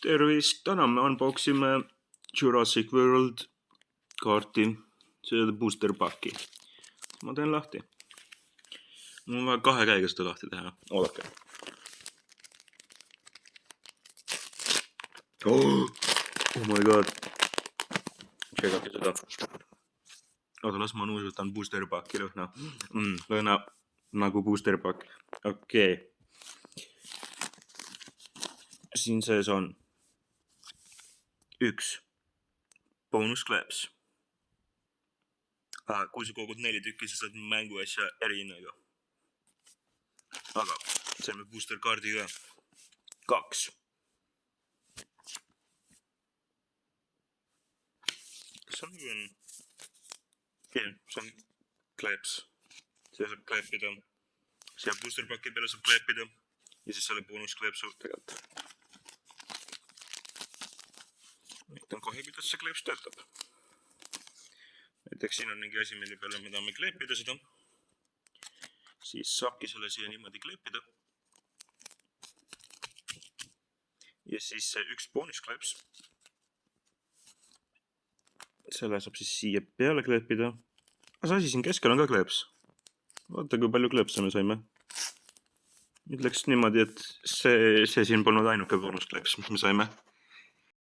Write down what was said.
Tervist, täna me unboxime Jurassic World kaarti, seda booster packi. Ma teen lahti. Mul on vaja 2 käega seda lahti teha, oodake. Oh my god. Tšekake seda. Oota, las ma nuusutan booster packi lõhna. Lõhna nagu booster pack. Okei. Siin sees on 1 bonus kleeps. Kui sa kogud 4 tükki, sa saad mängu asja erihinnaga. Aga saime booster kaardiga 2. Kas on nagu on? See on kleeps. See saab kleepida. Siia booster packi peale saab kleepida. Ja siis selle bonus kleepsu tegelikult. Näitan kohe, kuidas see kleeps töötab. Näiteks siin on mingi asi, mille peale me tahame kleepida seda. Siis saabki selle siia niimoodi kleepida. Ja siis see 1 bonus kleeps. Selle saab siis siia peale kleepida. Aga see asi siin keskel on ka kleeps. Vaata, kui palju kleepse me saime. Ütleks niimoodi, et see siin polnud ainuke bonus kleeps, mis me saime.